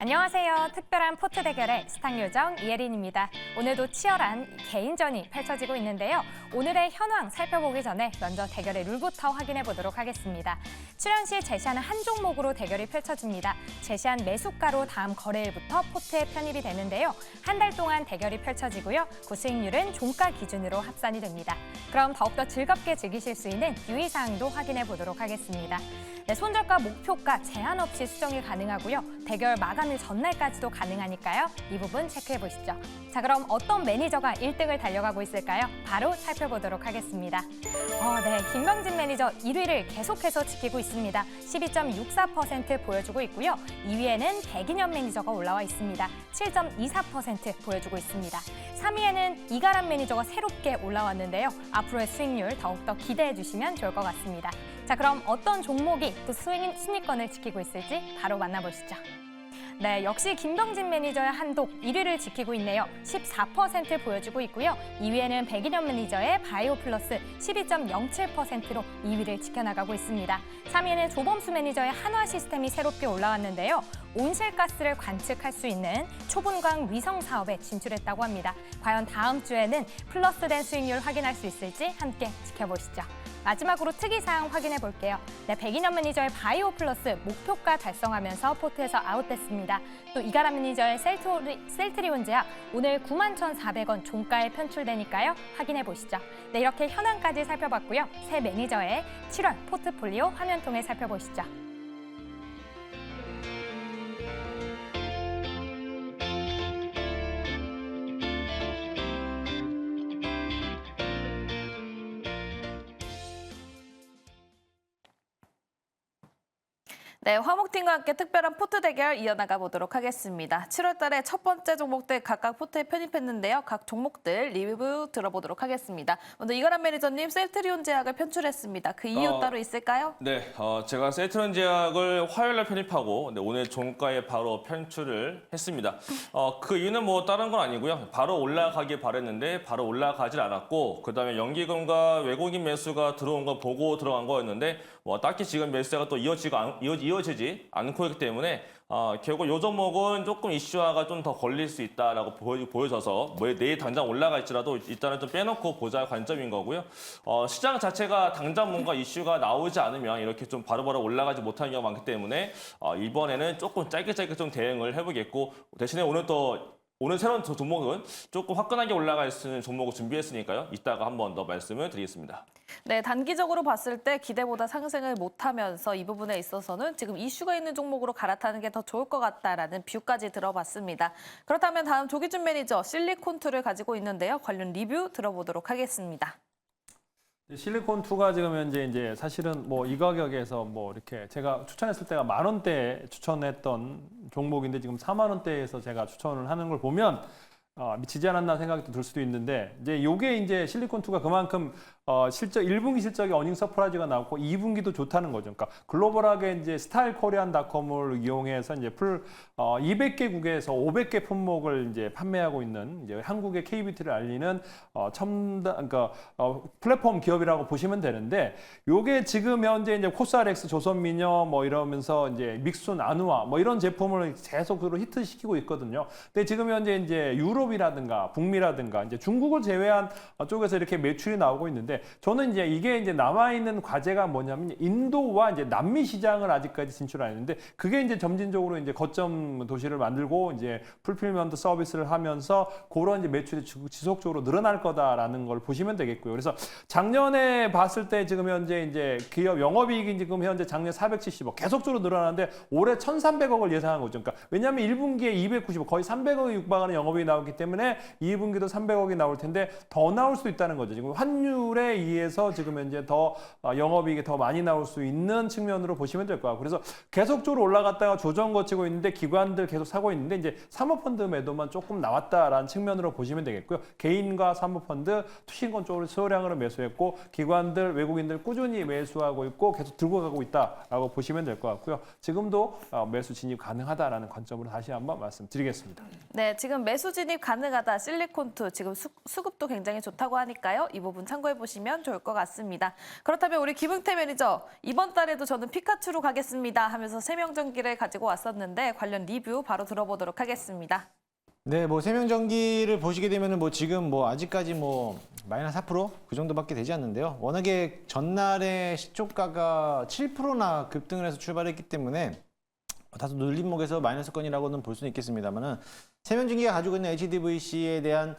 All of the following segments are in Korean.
안녕하세요. 특별한 포트 대결의 스탁 요정 이혜린입니다. 오늘도 치열한 개인전이 펼쳐지고 있는데요. 오늘의 현황 살펴보기 전에 먼저 대결의 룰부터 확인해 보도록 하겠습니다. 출연 시 제시하는 한 종목으로 대결이 펼쳐집니다. 제시한 매수가로 다음 거래일부터 포트에 편입이 되는데요. 한 달 동안 대결이 펼쳐지고요. 구수익률은 종가 기준으로 합산이 됩니다. 그럼 더욱더 즐겁게 즐기실 수 있는 유의사항도 확인해 보도록 하겠습니다. 네, 손절가, 목표가 제한 없이 수정이 가능하고요. 대결 마감일 전날까지도 가능하니까요. 이 부분 체크해 보시죠. 자, 그럼 어떤 매니저가 1등을 달려가고 있을까요? 바로 살펴보도록 하겠습니다. 네, 김병진 매니저 1위를 계속해서 지키고 있습니다. 12.64% 보여주고 있고요. 2위에는 백인현 매니저가 올라와 있습니다. 7.24% 보여주고 있습니다. 3위에는 이가람 매니저가 새롭게 올라왔는데요. 앞으로의 수익률 더욱더 기대해 주시면 좋을 것 같습니다. 자, 그럼 어떤 종목이 또 순위권을 지키고 있을지 바로 만나보시죠. 네, 역시 김병진 매니저의 한독 1위를 지키고 있네요. 14% 보여주고 있고요. 2위에는 백인현 매니저의 바이오 플러스 12.07%로 2위를 지켜나가고 있습니다. 3위에는 조범수 매니저의 한화 시스템이 새롭게 올라왔는데요. 온실가스를 관측할 수 있는 초분광 위성 사업에 진출했다고 합니다. 과연 다음 주에는 플러스된 수익률 확인할 수 있을지 함께 지켜보시죠. 마지막으로 특이사항 확인해 볼게요. 네, 백인현 매니저의 바이오 플러스 목표가 달성하면서 포트에서 아웃됐습니다. 또 이가람 매니저의 셀트리온 제약 오늘 91,400원 종가에 편출되니까요. 확인해 보시죠. 네, 이렇게 현황까지 살펴봤고요. 새 매니저의 7월 포트폴리오 화면 통해 살펴보시죠. 네, 화목팀과 함께 특별한 포트 대결 이어나가 보도록 하겠습니다. 7월 달에 첫 번째 종목들 각각 포트에 편입했는데요. 각 종목들 리뷰 들어보도록 하겠습니다. 먼저 이가람 매니저님 셀트리온 제약을 편출했습니다. 그 이유 따로 있을까요? 네, 제가 셀트리온 제약을 화요일 날 편입하고 오늘 종가에 바로 편출을 했습니다. 그 이유는 뭐 다른 건 아니고요. 바로 올라가길 바랬는데 바로 올라가질 않았고 그다음에 연기금과 외국인 매수가 들어온 거 보고 들어간 거였는데 딱히 지금 매수가 또 이어지지 않고 있기 때문에 결국 요 종목은 조금 이슈화가 좀 더 걸릴 수 있다라고 보여져서 내일 당장 올라갈지라도 일단은 좀 빼놓고 보자 관점인 거고요. 시장 자체가 당장 뭔가 이슈가 나오지 않으면 이렇게 좀 바로바로 올라가지 못하는 경우가 많기 때문에 이번에는 조금 짧게 좀 대응을 해보겠고 대신에 오늘 새로운 종목은 조금 화끈하게 올라갈 수 있는 종목을 준비했으니까요. 이따가 한 번 더 말씀을 드리겠습니다. 네, 단기적으로 봤을 때 기대보다 상승을 못하면서 이 부분에 있어서는 지금 이슈가 있는 종목으로 갈아타는 게 더 좋을 것 같다라는 뷰까지 들어봤습니다. 그렇다면 다음 조기준 매니저 실리콘2를 가지고 있는데요. 관련 리뷰 들어보도록 하겠습니다. 실리콘2가 지금 현재 이제 사실은 이 가격에서 이렇게 제가 추천했을 때가 10,000원대에 추천했던 종목인데 지금 4만 원대에서 제가 추천을 하는 걸 보면 미치지 않았나 생각이 들 수도 있는데 요게 이제 실리콘2가 그만큼 실적 1분기 실적이 어닝 서프라이즈가 나왔고 2분기도 좋다는 거죠. 그러니까 글로벌하게 이제 스타일코리안닷컴을 이용해서 이제 200개국에서 500개 품목을 이제 판매하고 있는 이제 한국의 K뷰티를 알리는 그러니까 플랫폼 기업이라고 보시면 되는데 요게 지금 현재 이제 코스알엑스, 조선미녀 이러면서 이제 믹순, 아누아 이런 제품을 계속으로 히트시키고 있거든요. 근데 지금 현재 이제 유럽이라든가 북미라든가 이제 중국을 제외한 쪽에서 이렇게 매출이 나오고 있는데 저는 이제 이게 이제 남아있는 과제가 뭐냐면 인도와 이제 남미 시장을 아직까지 진출 안 했는데 그게 이제 점진적으로 이제 거점 도시를 만들고 이제 풀필먼트 서비스를 하면서 그런 이제 매출이 지속적으로 늘어날 거다라는 걸 보시면 되겠고요. 그래서 작년에 봤을 때 지금 현재 이제 기업 영업이익이 지금 현재 작년 470억 계속적으로 늘어나는데 올해 1,300억을 예상한 거죠. 그러니까 왜냐하면 1분기에 290억 거의 300억이 육박하는 영업이익이 나오기 때문에 2분기도 300억이 나올 텐데 더 나올 수도 있다는 거죠. 지금 환율에 의해서 지금 현재 더 영업이익이 더 많이 나올 수 있는 측면으로 보시면 될 것 같고 그래서 계속적으로 올라갔다가 조정 거치고 있는데 기관들 계속 사고 있는데 이제 사모펀드 매도만 조금 나왔다라는 측면으로 보시면 되겠고요. 개인과 사모펀드, 투신권 쪽으로 소량으로 매수했고 기관들, 외국인들 꾸준히 매수하고 있고 계속 들고 가고 있다라고 보시면 될 것 같고요. 지금도 매수 진입 가능하다라는 관점으로 다시 한번 말씀드리겠습니다. 네, 지금 매수 진입 가능하다 실리콘2 지금 수급도 굉장히 좋다고 하니까요. 이 부분 참고해 보시면 보시면 좋을 것 같습니다. 그렇다면 우리 김흥태 매니저, 이번 달에도 저는 피카츄로 가겠습니다 하면서 세명전기를 가지고 왔었는데 관련 리뷰 바로 들어보도록 하겠습니다. 네, 뭐 세명전기를 보시게 되면은 뭐 지금 뭐 아직까지 뭐 마이너스 4%그 정도밖에 되지 않는데요. 워낙에 전날에 시초가가 7%나 급등을 해서 출발했기 때문에 다소 눌림목에서 마이너스권이라고는 볼 수는 있겠습니다만은 세명전기가 가지고 있는 HDVC에 대한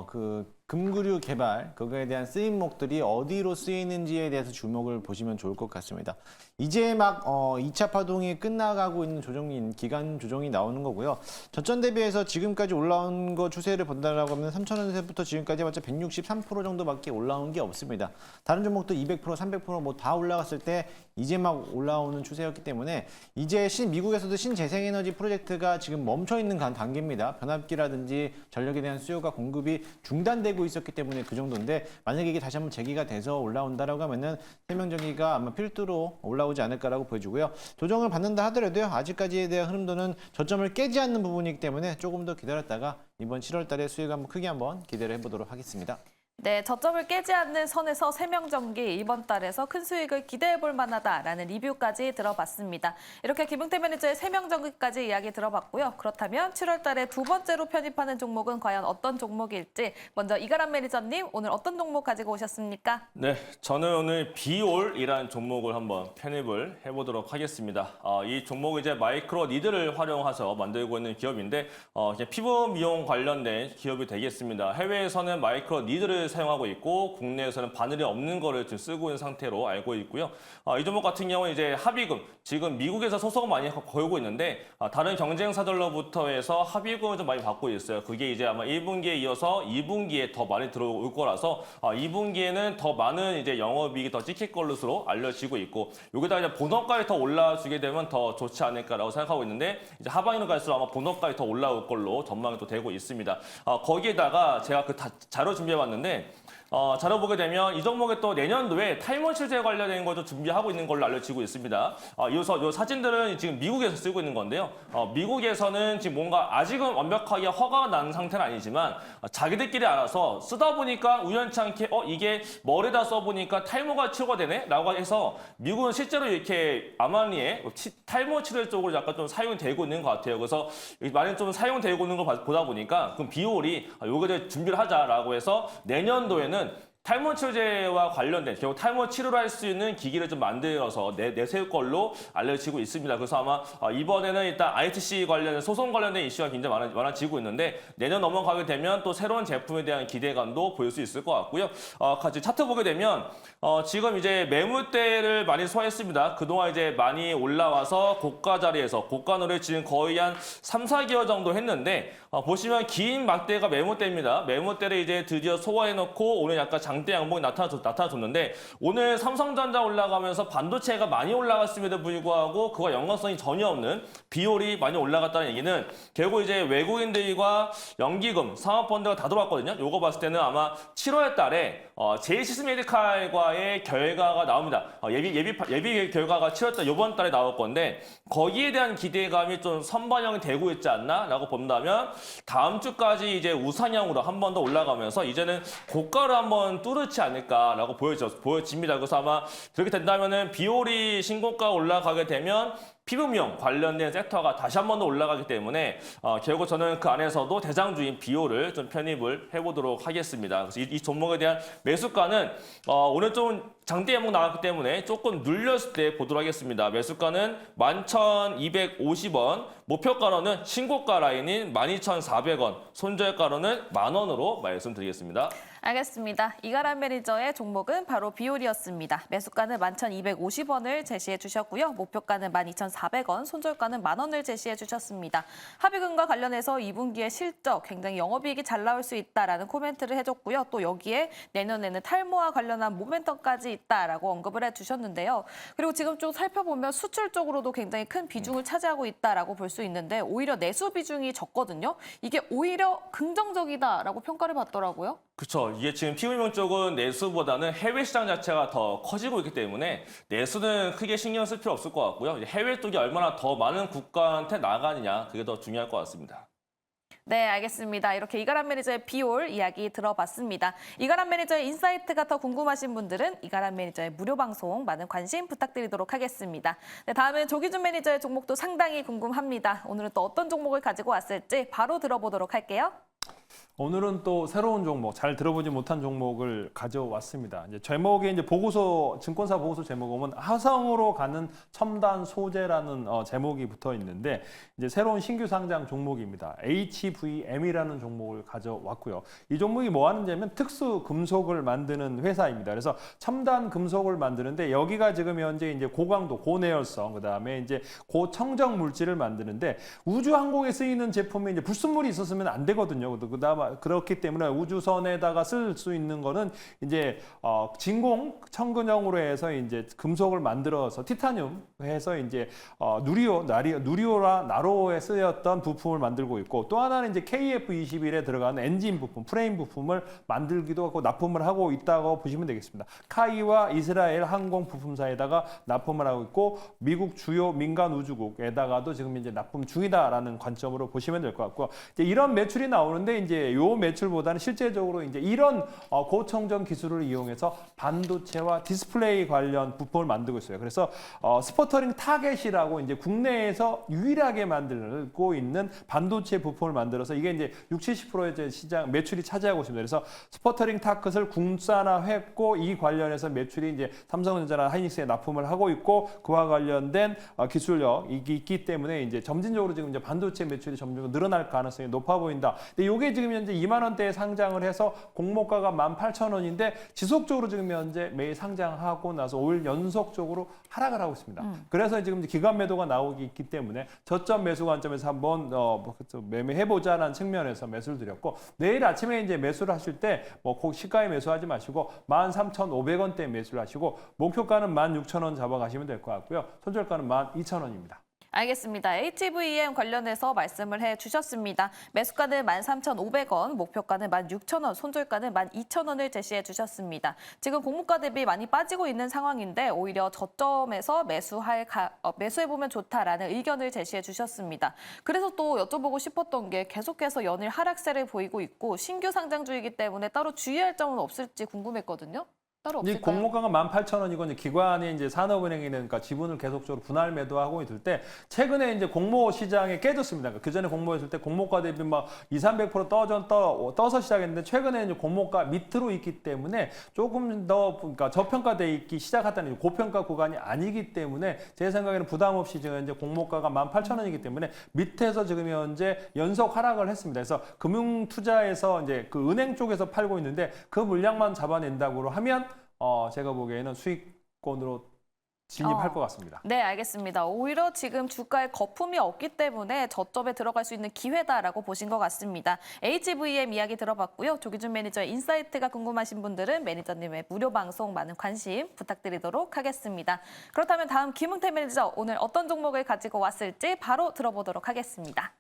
그 금구류 개발, 그거에 대한 쓰임목들이 어디로 쓰이는지에 대해서 주목을 보시면 좋을 것 같습니다. 이제 막 2차 파동이 끝나가고 있는 조정인 기간 조정이 나오는 거고요. 전전 대비해서 지금까지 올라온 거 추세를 본다라고 하면 3,000원대부터 지금까지 해봤자 163% 정도밖에 올라온 게 없습니다. 다른 종목도 200%, 300% 뭐 다 올라갔을 때 이제 막 올라오는 추세였기 때문에 이제 미국에서도 신재생에너지 프로젝트가 지금 멈춰 있는 단계입니다. 변압기라든지 전력에 대한 수요가 공급이 중단되고 있었기 때문에 그 정도인데 만약에 이게 다시 한번 재기가 돼서 올라온다라고 하면은 세명전기가 아마 필두로 올라오지 않을까라고 보여지고요. 조정을 받는다 하더라도요. 아직까지에 대한 흐름도는 저점을 깨지 않는 부분이기 때문에 조금 더 기다렸다가 이번 7월 달에 수익 한번 크게 한번 기대를 해보도록 하겠습니다. 네, 저점을 깨지 않는 선에서 세명전기 이번 달에서 큰 수익을 기대해 볼 만하다라는 리뷰까지 들어봤습니다. 이렇게 김흥태 매니저의 세명전기까지 이야기 들어봤고요. 그렇다면 7월 달에 두 번째로 편입하는 종목은 과연 어떤 종목일지 먼저 이가람 매니저님 오늘 어떤 종목 가지고 오셨습니까? 네, 저는 오늘 비올이라는 종목을 한번 편입을 해보도록 하겠습니다. 이 종목은 이제 마이크로 니드를 활용해서 만들고 있는 기업인데 피부 미용 관련된 기업이 되겠습니다. 해외에서는 마이크로 니드를 사용하고 있고 국내에서는 바늘이 없는 거를 지금 쓰고 있는 상태로 알고 있고요. 이 종목 같은 경우는 이제 합의금, 지금 미국에서 소송을 많이 걸고 있는데 다른 경쟁사들로부터 해서 합의금을 좀 많이 받고 있어요. 그게 이제 아마 1분기에 이어서 2분기에 더 많이 들어올 거라서 2분기에는 더 많은 이제 영업이익이 더 찍힐 것으로 알려지고 있고 여기다 이제 본업가에 더 올라주게 되면 더 좋지 않을까라고 생각하고 있는데 이제 하반기로 갈수록 아마 본업가에 더 올라올 걸로 전망이 또 되고 있습니다. 거기에다가 제가 그 자료 준비해봤는데 자료 보게 되면 이 종목에 또 내년도에 탈모치료제 관련된 것도 준비하고 있는 걸로 알려지고 있습니다. 이 사진들은 지금 미국에서 쓰고 있는 건데요. 미국에서는 지금 뭔가 아직은 완벽하게 허가가 난 상태는 아니지만 자기들끼리 알아서 쓰다 보니까 우연찮게 이게 머리에다 써보니까 탈모가 치료가 되네? 라고 해서 미국은 실제로 이렇게 아말리에 탈모 치료 쪽으로 약간 좀 사용이 되고 있는 것 같아요. 그래서 많이 좀 사용되고 있는 걸 보다 보니까 그럼 비올이 요거를 준비를 하자라고 해서 내년도에는 탈모 치료제와 관련된 결국 탈모 치료를 할 수 있는 기기를 좀 만들어서 내세울 걸로 알려지고 있습니다. 그래서 아마 이번에는 일단 ITC 관련된 소송 관련된 이슈가 굉장히 많아지고 있는데 내년 넘어가게 되면 또 새로운 제품에 대한 기대감도 보일 수 있을 것 같고요. 같이 차트 보게 되면 지금 이제 매물대를 많이 소화했습니다. 그동안 이제 많이 올라와서 고가 자리에서 고가노를 지금 거의 한 3, 4개월 정도 했는데 보시면 긴 막대가 매물대입니다. 매물대를 이제 드디어 소화해놓고 오늘 약간 장대 양봉이 나타나줬는데 오늘 삼성전자 올라가면서 반도체가 많이 올라갔음에도 불구하고 그와 연관성이 전혀 없는 비올이 많이 올라갔다는 얘기는 결국 이제 외국인들과 연기금, 상업펀드가 다 들어왔거든요. 요거 봤을 때는 아마 7월 달에 제이시스메디칼과의 결과가 나옵니다. 예비 결과가 7월 달 이번 달에 나올 건데 거기에 대한 기대감이 좀 선반영이 되고 있지 않나라고 본다면 다음 주까지 이제 우상향으로 한 번 더 올라가면서 이제는 고가를 한번 뚫지 않을까라고 보여집니다. 그래서 아마 그렇게 된다면은 비올이 신고가 올라가게 되면 피부미용 관련된 섹터가 다시 한 번 더 올라가기 때문에 결국 저는 그 안에서도 대장주인 비올을 좀 편입을 해보도록 하겠습니다. 그래서 이 종목에 대한 매수가는 오늘 좀 장대 양봉 나왔기 때문에 조금 눌렸을 때 보도록 하겠습니다. 매수가는 11,250원, 목표가로는 신고가 라인인 12,400원, 손절가로는 10,000원으로 말씀드리겠습니다. 알겠습니다. 이가람 매니저의 종목은 바로 비올이었습니다. 매수가는 11,250원을 제시해 주셨고요. 목표가는 12,400원, 손절가는 10,000원을 제시해 주셨습니다. 합의금과 관련해서 2분기의 실적, 굉장히 영업이익이 잘 나올 수 있다라는 코멘트를 해줬고요. 또 여기에 내년에는 탈모와 관련한 모멘텀까지 있다라고 언급을 해주셨는데요. 그리고 지금 쭉 살펴보면 수출 쪽으로도 굉장히 큰 비중을 차지하고 있다라고 볼 수 있는데 오히려 내수 비중이 적거든요. 이게 오히려 긍정적이다라고 평가를 받더라고요. 그렇죠. 이게 지금 피부미용 쪽은 내수보다는 해외 시장 자체가 더 커지고 있기 때문에 내수는 크게 신경 쓸 필요 없을 것 같고요. 해외 쪽이 얼마나 더 많은 국가한테 나가느냐 그게 더 중요할 것 같습니다. 네, 알겠습니다. 이렇게 이가람 매니저의 비올 이야기 들어봤습니다. 이가람 매니저의 인사이트가 더 궁금하신 분들은 이가람 매니저의 무료 방송 많은 관심 부탁드리도록 하겠습니다. 네, 다음은 조기준 매니저의 종목도 상당히 궁금합니다. 오늘은 또 어떤 종목을 가지고 왔을지 바로 들어보도록 할게요. 오늘은 또 새로운 종목, 잘 들어보지 못한 종목을 가져왔습니다. 이제 제목에 이제 보고서, 증권사 보고서 제목을 보면 화성으로 가는 첨단 소재라는 제목이 붙어 있는데, 이제 새로운 신규 상장 종목입니다. HVM이라는 종목을 가져왔고요. 이 종목이 뭐 하는지면 특수 금속을 만드는 회사입니다. 그래서 첨단 금속을 만드는데, 여기가 지금 현재 이제 고강도, 고내열성, 그다음에 이제 고청정 물질을 만드는데, 우주 항공에 쓰이는 제품에 이제 불순물이 있었으면 안 되거든요. 그렇기 때문에 우주선에다가 쓸 수 있는 거는 이제 진공 청근형으로 해서 이제 금속을 만들어서 티타늄 해서 이제 누리호라 나로호에 쓰였던 부품을 만들고 있고, 또 하나는 이제 KF-21에 들어가는 엔진 부품, 프레임 부품을 만들기도 하고 납품을 하고 있다고 보시면 되겠습니다. 카이와 이스라엘 항공 부품사에다가 납품을 하고 있고, 미국 주요 민간 우주국에다가도 지금 이제 납품 중이다라는 관점으로 보시면 될 것 같고, 이제 이런 매출이 나오는데 이제 요 매출보다는 실제적으로 이제 이런 고청정 기술을 이용해서 반도체와 디스플레이 관련 부품을 만들고 있어요. 그래서 스퍼터링 타겟이라고 이제 국내에서 유일하게 만들고 있는 반도체 부품을 만들어서 이게 이제 60~70%의 이제 시장 매출이 차지하고 있습니다. 그래서 스퍼터링 타겟을 국산화했고, 이 관련해서 매출이 이제 삼성전자나 하이닉스에 납품을 하고 있고, 그와 관련된 기술력이 있기 때문에 이제 점진적으로 지금 이제 반도체 매출이 점점 늘어날 가능성이 높아 보인다. 근데 이게 지금 현재 2만 원대에 상장을 해서 공모가가 18,000원인데 지속적으로 지금 현재 매일 상장하고 나서 5일 연속적으로 하락을 하고 있습니다. 그래서 지금 기관 매도가 나오기 있기 때문에 저점 매수 관점에서 한번 매매해보자라는 측면에서 매수를 드렸고, 내일 아침에 이제 매수를 하실 때 뭐 시가에 매수하지 마시고 13,500원대 매수를 하시고, 목표가는 16,000원 잡아가시면 될 것 같고요. 손절가는 12,000원입니다. 알겠습니다. HVM 관련해서 말씀을 해주셨습니다. 매수가는 13,500원, 목표가는 16,000원, 손절가는 12,000원을 제시해 주셨습니다. 지금 공모가 대비 많이 빠지고 있는 상황인데 오히려 저점에서 매수해보면 좋다라는 의견을 제시해 주셨습니다. 그래서 또 여쭤보고 싶었던 게 계속해서 연일 하락세를 보이고 있고 신규 상장주이기 때문에 따로 주의할 점은 없을지 궁금했거든요. 따로 이 없을까요? 공모가가 18,000원이고, 이제 기관이 이제 산업은행이는 그러니까 지분을 계속적으로 분할 매도하고 있을 때, 최근에 이제 공모 시장에 깨졌습니다. 그 전에 공모했을 때 공모가 대비 막 200~300% 떠서 시작했는데, 최근에 이제 공모가 밑으로 있기 때문에 조금 더 그러니까 저평가돼 있기 시작했다는, 고평가 구간이 아니기 때문에 제 생각에는 부담 없이 지금 이제 공모가가 18,000원이기 때문에 밑에서 지금 현재 연속 하락을 했습니다. 그래서 금융 투자에서 이제 그 은행 쪽에서 팔고 있는데, 그 물량만 잡아낸다고 하면 제가 보기에는 수익권으로 진입할 것 같습니다. 네, 알겠습니다. 오히려 지금 주가에 거품이 없기 때문에 저점에 들어갈 수 있는 기회다라고 보신 것 같습니다. HVM 이야기 들어봤고요. 조기준 매니저의 인사이트가 궁금하신 분들은 매니저님의 무료 방송 많은 관심 부탁드리도록 하겠습니다. 그렇다면 다음 김흥태 매니저 오늘 어떤 종목을 가지고 왔을지 바로 들어보도록 하겠습니다.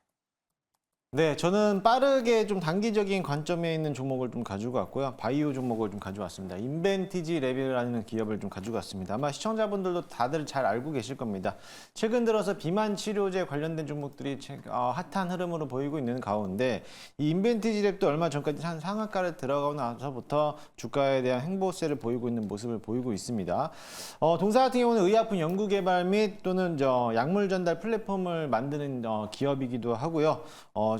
네, 저는 빠르게 좀 단기적인 관점에 있는 종목을 좀 가지고 왔고요. 바이오 종목을 좀 가져왔습니다. 인벤티지 랩이라는 기업을 좀 가지고 왔습니다. 아마 시청자분들도 다들 잘 알고 계실 겁니다. 최근 들어서 비만 치료제 관련된 종목들이 핫한 흐름으로 보이고 있는 가운데, 이 인벤티지 랩도 얼마 전까지 한 상한가를 들어가고 나서부터 주가에 대한 행보세를 보이고 있는 모습을 보이고 있습니다. 동사 같은 경우는 의약품 연구개발 및 또는 약물 전달 플랫폼을 만드는 기업이기도 하고요.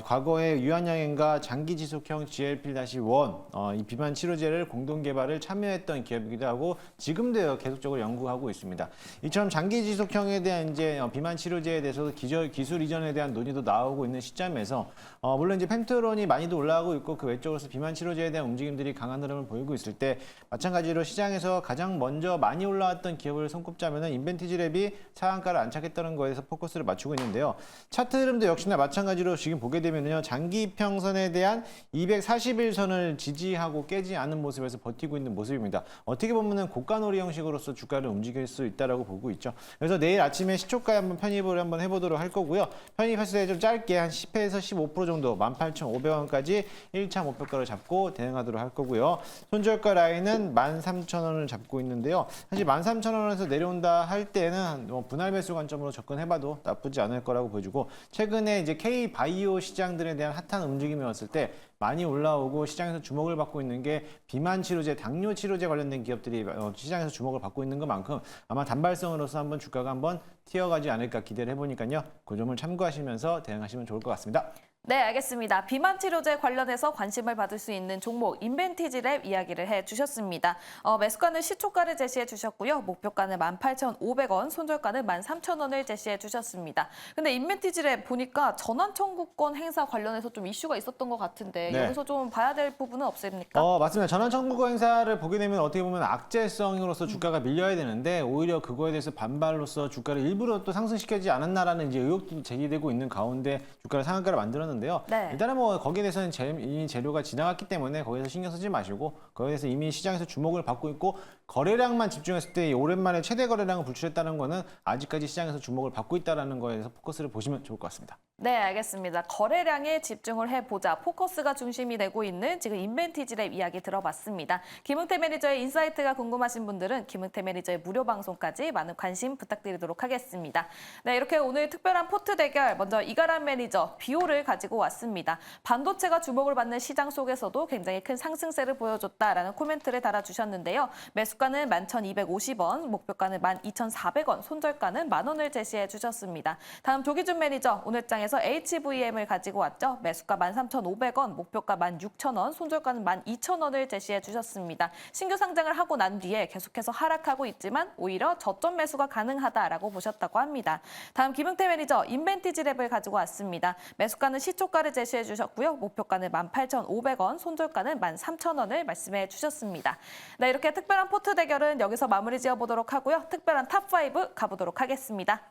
과거에 유한양행과 장기지속형 GLP-1 이 비만 치료제를 공동 개발을 참여했던 기업이기도 하고, 지금도 계속적으로 연구하고 있습니다. 이처럼 장기지속형에 대한 이제 비만 치료제에 대해서도 기술 이전에 대한 논의도 나오고 있는 시점에서 물론 이제 펜트론이 많이도 올라가고 있고, 그 외적으로서 비만 치료제에 대한 움직임들이 강한 흐름을 보이고 있을 때, 마찬가지로 시장에서 가장 먼저 많이 올라왔던 기업을 손꼽자면은 인벤티지랩이 상한가를 안착했다는 거에서 포커스를 맞추고 있는데요. 차트 흐름도 역시나 마찬가지로 지금 보게 되면요, 장기 평선에 대한 241선을 지지하고 깨지 않은 모습에서 버티고 있는 모습입니다. 어떻게 보면은 고가놀이 형식으로서 주가를 움직일 수 있다라고 보고 있죠. 그래서 내일 아침에 시초가에 한번 편입을 한번 해보도록 할 거고요. 편입했을 때 좀 짧게 한 10%에서 15% 정도 18,500원까지 1차 목표가를 잡고 대응하도록 할 거고요. 손절가 라인은 13,000원을 잡고 있는데요. 사실 13,000원에서 내려온다 할 때는 분할 매수 관점으로 접근해봐도 나쁘지 않을 거라고 보여주고, 최근에 이제 K 바이오 시장 시장들에 대한 핫한 움직임이었을 때 많이 올라오고 시장에서 주목을 받고 있는 게 비만 치료제, 당뇨 치료제 관련된 기업들이 시장에서 주목을 받고 있는 것만큼 아마 단발성으로서 한번 주가가 한번 튀어가지 않을까 기대를 해보니까요. 그 점을 참고하시면서 대응하시면 좋을 것 같습니다. 네, 알겠습니다. 비만 치료제 관련해서 관심을 받을 수 있는 종목 인벤티지랩 이야기를 해주셨습니다. 매수가는 시초가를 제시해 주셨고요. 목표가는 18,500원, 손절가는 13,000원을 제시해 주셨습니다. 근데 인벤티지랩 보니까 전환 청구권 행사 관련해서 좀 이슈가 있었던 것 같은데 네. 여기서 좀 봐야 될 부분은 없습니까? 맞습니다. 전환 청구권 행사를 보게 되면 어떻게 보면 악재성으로서 주가가 밀려야 되는데 오히려 그거에 대해서 반발로서 주가를 일부러 또 상승시키지 않았나라는 이제 의혹도 제기되고 있는 가운데 주가를 상한가를 만들었는데요. 네. 일단은 뭐 거기에 대해서는 이미 재료가 지나갔기 때문에 거기서 신경 쓰지 마시고 거기에 대해서 이미 시장에서 주목을 받고 있고 거래량만 집중했을 때 오랜만에 최대 거래량을 불출했다는 거는 아직까지 시장에서 주목을 받고 있다는 거에 대해서 포커스를 보시면 좋을 것 같습니다. 네, 알겠습니다. 거래량에 집중을 해보자. 포커스가 중심이 되고 있는 지금 인벤티지랩 이야기 들어봤습니다. 김흥태 매니저의 인사이트가 궁금하신 분들은 김흥태 매니저의 무료 방송까지 많은 관심 부탁드리도록 하겠습니다. 네, 이렇게 오늘 특별한 포트 대결 먼저 이가람 매니저 비오를 가지고 왔습니다. 반도체가 주목을 받는 시장 속에서도 굉장히 큰 상승세를 보여줬다라는 코멘트를 달아주셨는데요. 매수가는 11,250원, 목표가는 12,400원, 손절가는 만원을 제시해 주셨습니다. 다음 조기준 매니저 오늘 장에서 HVM을 가지고 왔죠. 매수가 13,500원, 목표가 16,000원, 손절가는 12,000원을 제시해 주셨습니다. 신규 상장을 하고 난 뒤에 계속해서 하락하고 있지만 오히려 저점 매수가 가능하다라고 보셨다고 합니다. 다음 김흥태 매니저 인벤티지랩을 가지고 왔습니다. 매수가는 시초가를 제시해 주셨고요. 목표가는 18,500원, 손절가는 13,000원을 말씀해 주셨습니다. 네, 이렇게 특별한 포트 대결은 여기서 마무리 지어보도록 하고요. 특별한 탑5 가보도록 하겠습니다.